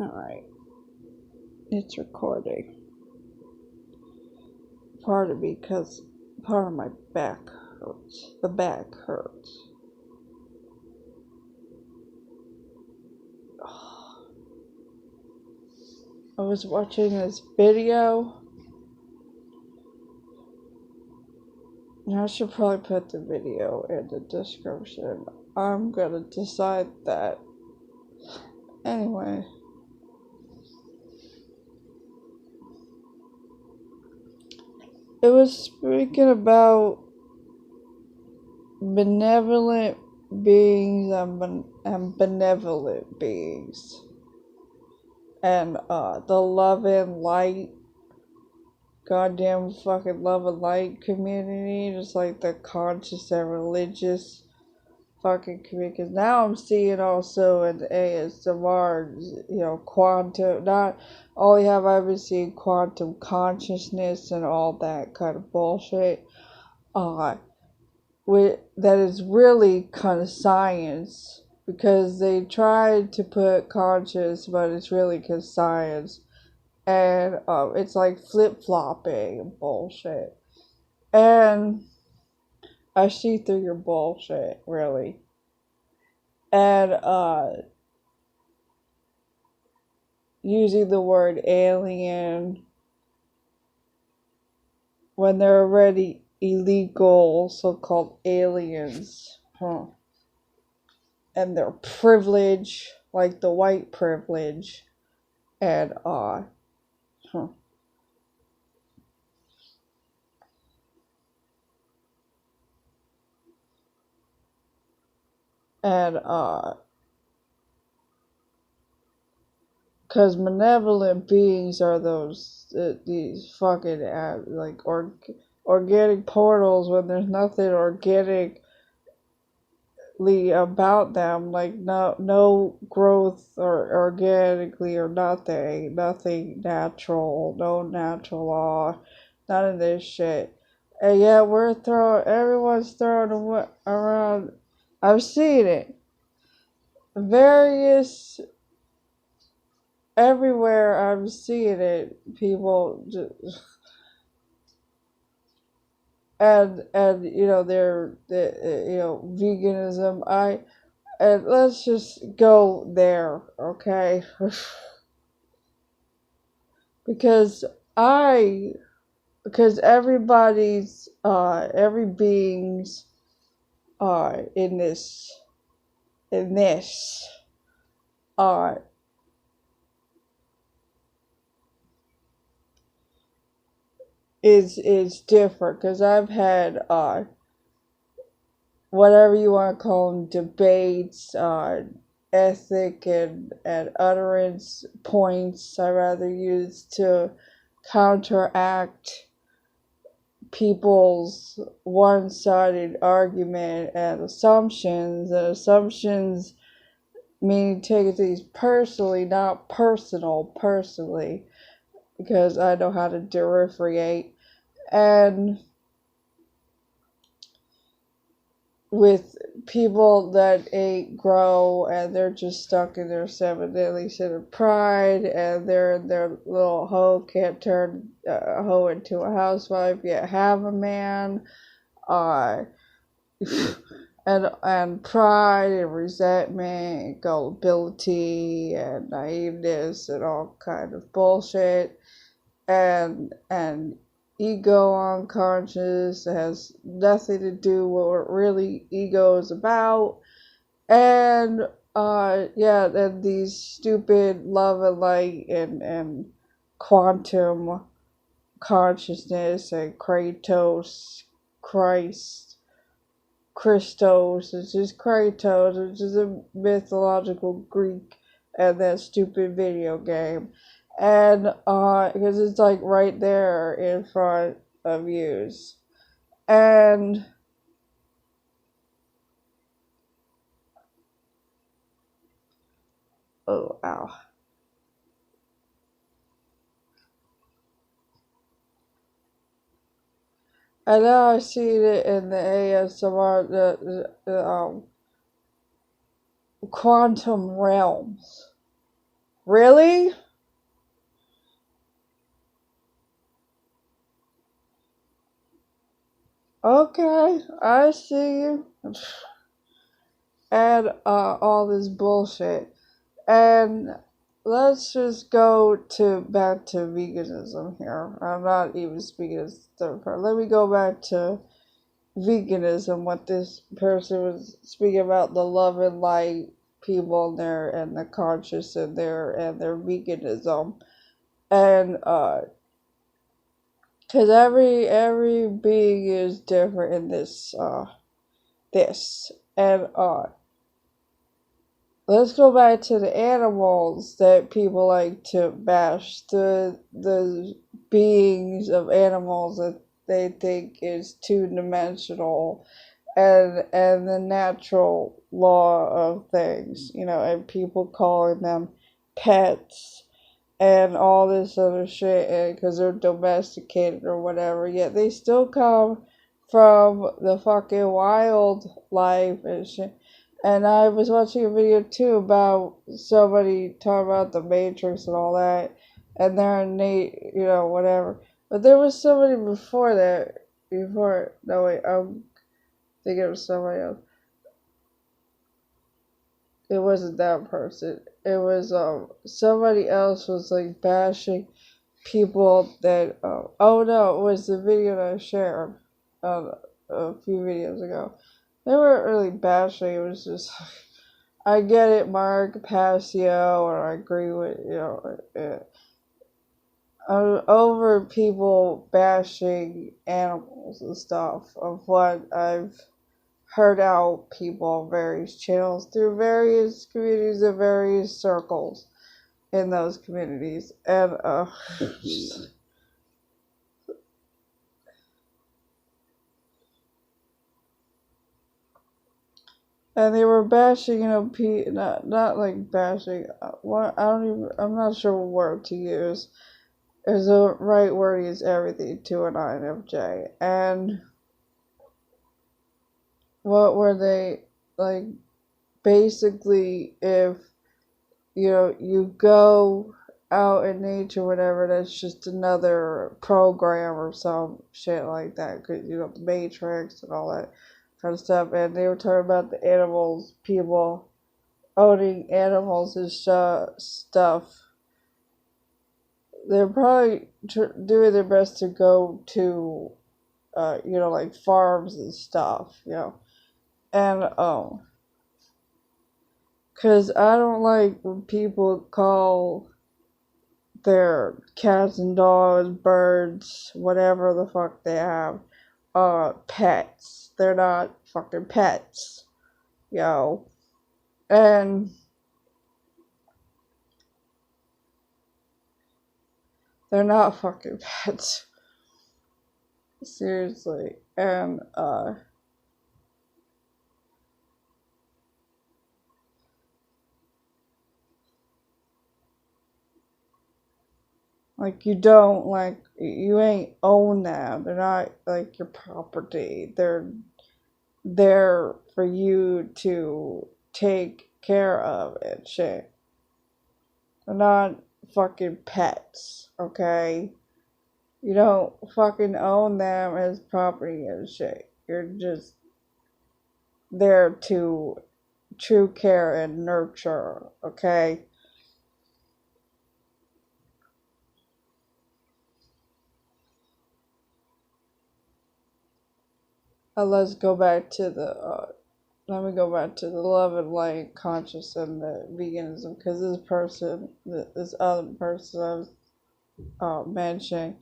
Alright. It's recording. Pardon me, because part of my back hurts. The back hurts. I was watching this video. I should probably put the video in the description. I'm gonna decide that. Anyway. It was speaking about benevolent beings and benevolent beings. And the love and light, goddamn fucking love and light community, just like the conscious and religious fucking community. Because now I'm seeing also in ASMR, quantum, not only have I been seeing quantum consciousness and all that kind of bullshit, that is really kind of science. Because they tried to put conscious, but it's really because science. And it's like flip-flopping and bullshit. And I see through your bullshit, really. And using the word alien when they're already illegal, so-called aliens. And their privilege, like the white privilege. And because benevolent beings are these fucking, like, organic portals when there's nothing organically about them, like, no growth or organically or nothing natural, no natural law, none of this shit. And yet everyone's throwing around, I've seen it, everywhere I'm seeing it, people just, and they're veganism. And let's just go there, okay? because everybody's every being's in this is different, because I've had whatever you want to call them, debates, ethic and utterance points I rather use to counteract people's one-sided argument and assumptions meaning taking things personally, not personally, because I know how to differentiate. And with people that grow and they're just stuck in their 7 deadly sin of pride, and they're in their little hoe, can't turn a hoe into a housewife, yet have a man, and pride and resentment and gullibility and naiveness and all kind of bullshit, and ego unconscious has nothing to do with what really ego is about. And then these stupid love and light and quantum consciousness and Christos, which is Kratos, which is a mythological Greek, and that stupid video game. And because it's like right there in front of you. And oh, ow. And now I see it in the ASMR, the quantum realms. Really? Okay, I see you. And all this bullshit. And let's just go back to veganism here. I'm not even speaking as third part. Let me go back to veganism. What this person was speaking about, the love and light people in there, and the conscious in there, and their veganism, and because every being is different in this, and let's go back to the animals that people like to bash. The beings of animals that they think is two-dimensional, and the natural law of things, and people calling them pets and all this other shit because they're domesticated or whatever. Yet they still come from the fucking wildlife and shit. And I was watching a video too about somebody talking about the Matrix and all that, and they're innate, whatever. But there was somebody before that. No, wait, I'm thinking of somebody else. It wasn't that person. It was somebody else was like bashing people that oh no, it was the video that I shared a few videos ago. They weren't really bashing, it was just I get it, Mark Passio, or I agree with over people bashing animals and stuff of what I've heard out people on various channels through various communities and various circles in those communities, and and they were bashing, not like bashing. I'm not sure what word to use. Is the right word is everything to an INFJ, and what were they like? Basically, if you go out in nature, whatever, that's just another program or some shit like that. Cause the Matrix and all that kind of stuff. And they were talking about the animals, people owning animals and stuff. They're probably doing their best to go to, like farms and stuff, and cause I don't like when people call their cats and dogs, birds, whatever the fuck they have, pets. They're not fucking pets, and they're not fucking pets. Seriously. And, like, you ain't own them. They're not, like, your property. They're there for you to take care of and shit. They're not fucking pets, okay? You don't fucking own them as property and shit. You're just there to true care and nurture, okay? Let's go back to let me go back to the love and light conscious and the veganism, because this other person I was mentioning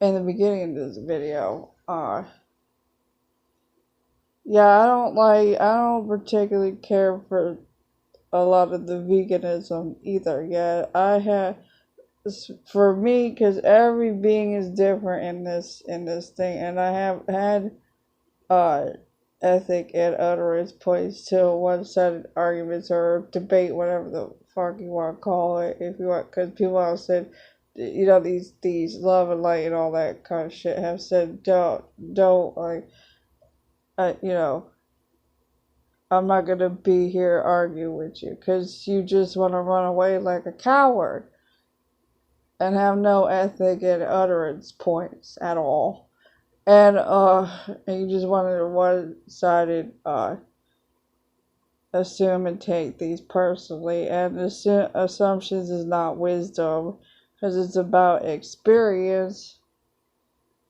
in the beginning of this video, yeah, I don't particularly care for a lot of the veganism either. Yeah, for me, because every being is different in this thing, and I have had uh ethic and utterance points to one-sided arguments or debate, whatever the fuck you want to call it, if you want, because people have said, these love and light and all that kind of shit have said don't like, uh, you know I'm not gonna be here arguing with you because you just want to run away like a coward and have no ethic and utterance points at all. And you just wanted a one-sided assume and take these personally. And assumptions is not wisdom because it's about experience.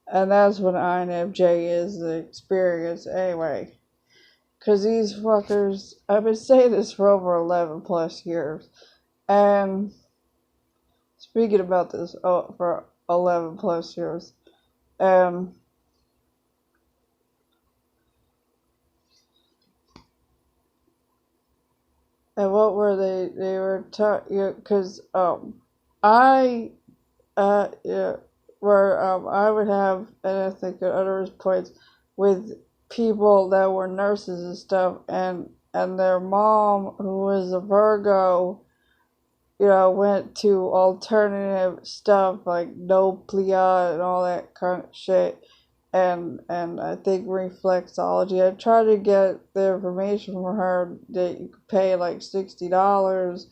And that's what INFJ is, the experience anyway. Because these fuckers, I've been saying this for over 11 plus years. And speaking about this for 11 plus years. And what were they? They were talking, because I, yeah, where I would have, and I think at other points, with people that were nurses and stuff, and their mom, who was a Virgo, went to alternative stuff like no plia and all that kind of shit, and I think reflexology. I tried to get the information from her that you could pay like $60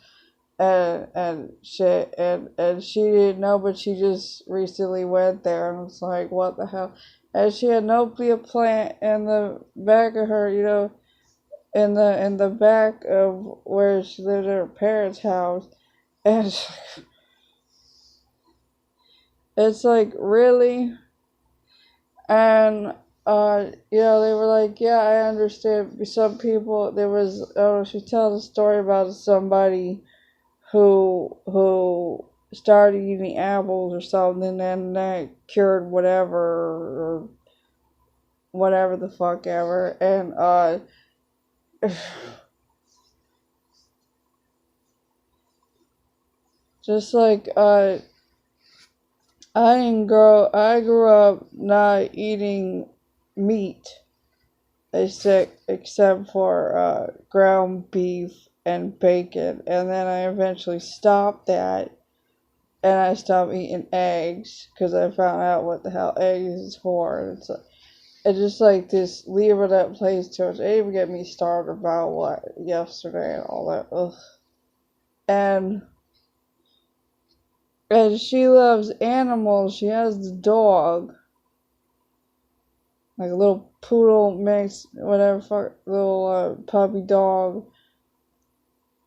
and shit, and she didn't know, but she just recently went there, and it's like, what the hell? And she had no plia plant in the back of her, in the back of where she lived at her parents' house. And it's like, really? And they were like, yeah, I understand. Some people, there was, she tells a story about somebody who started eating apples or something, and that cured whatever, or whatever the fuck ever. And just like I grew up not eating meat, except for ground beef and bacon, and then I eventually stopped that, and I stopped eating eggs because I found out what the hell eggs is for. And it's just like this leaving that place to it. It didn't even get me started about what yesterday and all that. Ugh. And she loves animals. She has the dog, like a little poodle mix, whatever, fuck, little puppy dog,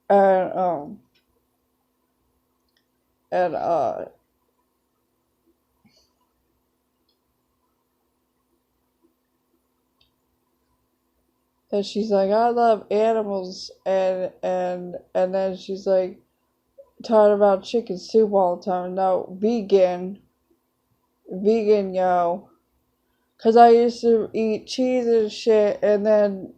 and and and she's like, I love animals, and then she's like talking about chicken soup all the time. No, vegan, yo. Cause I used to eat cheese and shit, and then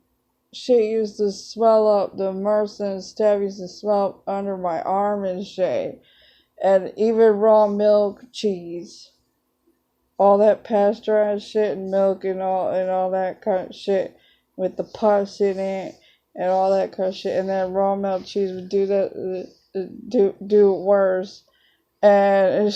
shit used to swell up. The MRSA and stuff used to swell up under my arm and shit, and even raw milk cheese, all that pasteurized shit and milk and all that kind of shit with the pus in it and all that kind of shit, and then raw milk cheese would do that, do it worse. And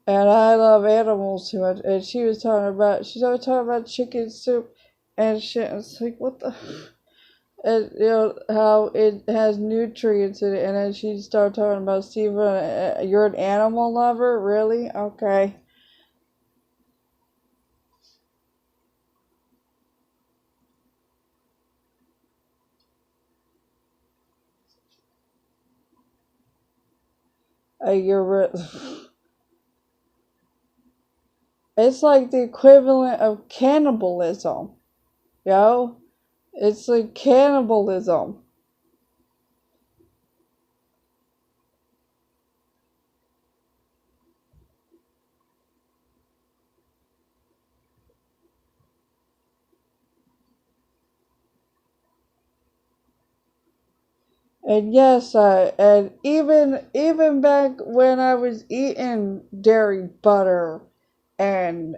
and I love animals too much. And she's always talking about chicken soup and shit. And it's like, what the? And how it has nutrients in it. And then she started talking about, Steven, you're an animal lover, really? Okay. You're. It's like the equivalent of cannibalism, yo. It's like cannibalism. And yes, and even back when I was eating dairy butter and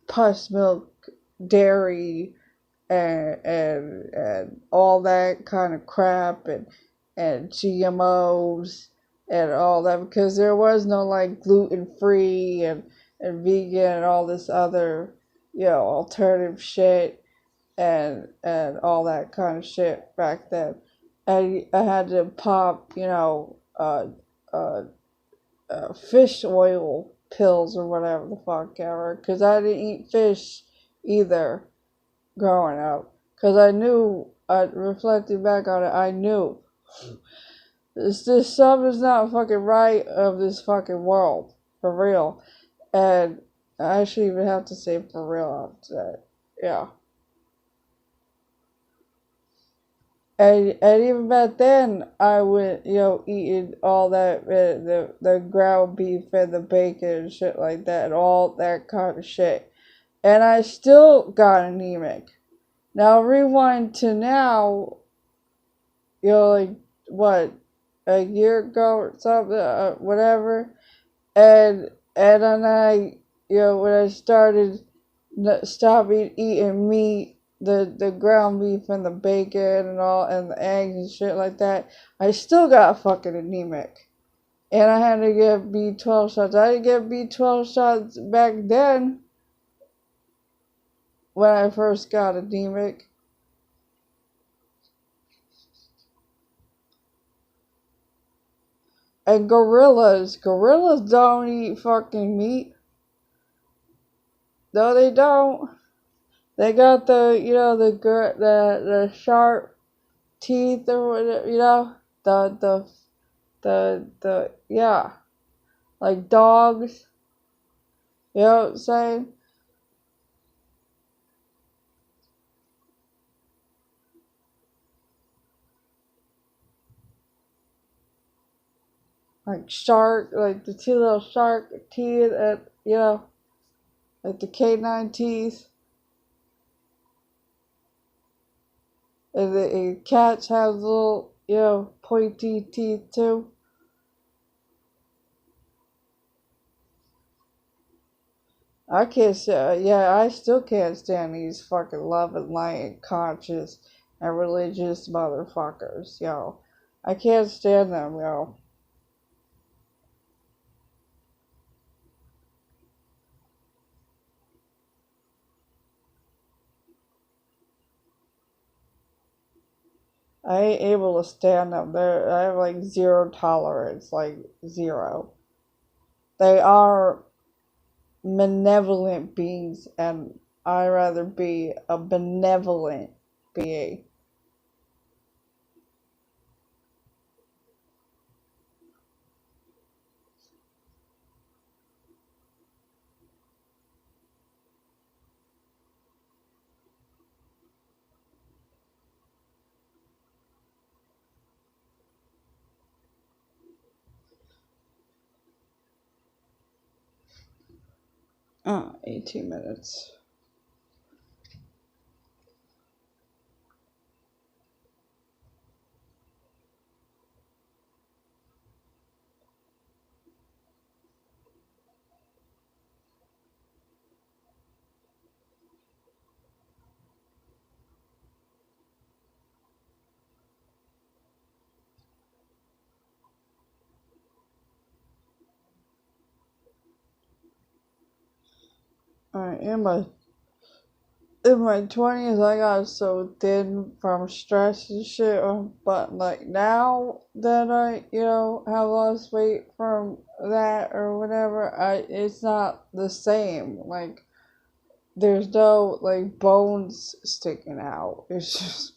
pus milk dairy and all that kind of crap and GMOs and all that, because there was no like gluten-free and vegan and all this other, alternative shit and all that kind of shit back then. I had to pop, uh, fish oil pills or whatever the fuck ever, because I didn't eat fish either growing up. Because I knew, reflecting back on it, I knew this stuff is not fucking right of this fucking world. For real. And I should even have to say for real after that. Yeah. And even back then, I would, eating all that, the ground beef and the bacon and shit like that, and all that kind of shit. And I still got anemic. Now, rewind to now, like, what, a year ago or something, whatever. And then when I started stopping eating meat, the ground beef and the bacon and all, and the eggs and shit like that, I still got fucking anemic. And I had to get B12 shots. I didn't get B12 shots back then when I first got anemic. And gorillas don't eat fucking meat. No, they don't. They got the sharp teeth or whatever, yeah, like dogs. You know what I'm saying? Like shark, like the two little shark teeth, and like the canine teeth. And the cats have little, pointy teeth too. I can't say, yeah, I still can't stand these fucking loving, light, conscious, and religious motherfuckers, I can't stand them, I ain't able to stand them. I have like zero tolerance, like zero. They are malevolent beings, and I'd rather be a benevolent being. Oh, 18 minutes. Alright, in my 20s, I got so thin from stress and shit, but like now that I, have lost weight from that or whatever, it's not the same. Like, there's no, like, bones sticking out. It's just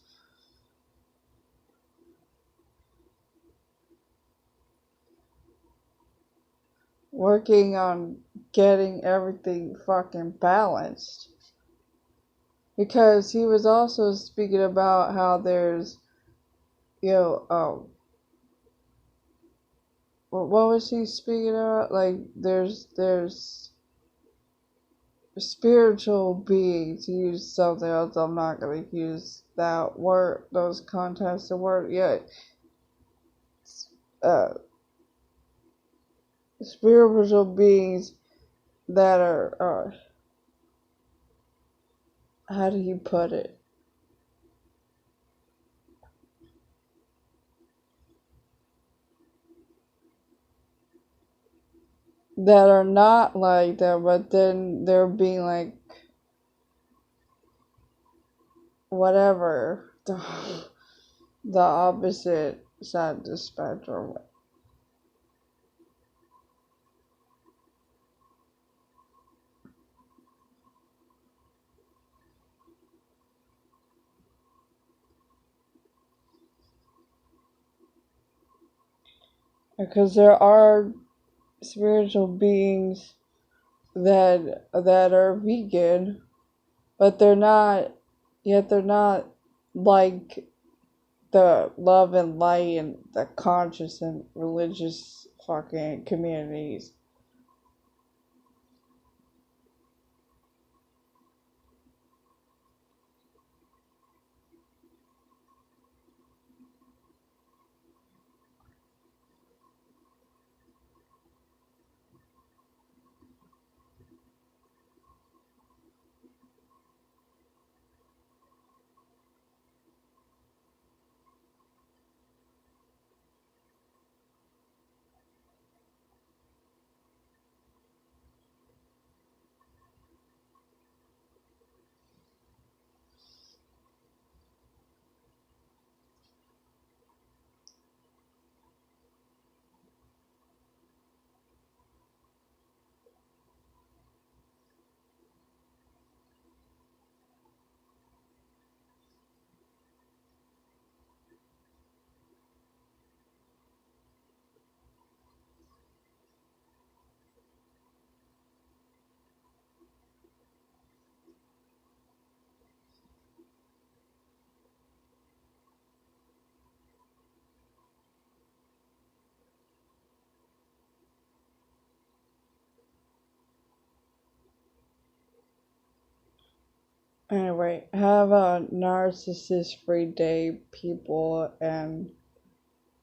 working on getting everything fucking balanced. Because he was also speaking about how there's, what was he speaking about? Like, there's spiritual beings. He used something else. I'm not gonna use that word, those contexts of word yet. Uh, spiritual beings that are, how do you put it? that are not like that, but then they're being like whatever the opposite side of the spectrum. Because there are spiritual beings that are vegan, but they're not like the love and light and the conscious and religious fucking communities. Anyway, have a narcissist free day, people, and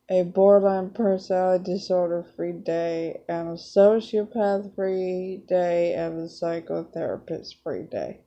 a borderline personality disorder free day, and a sociopath free day, and a psychotherapist free day.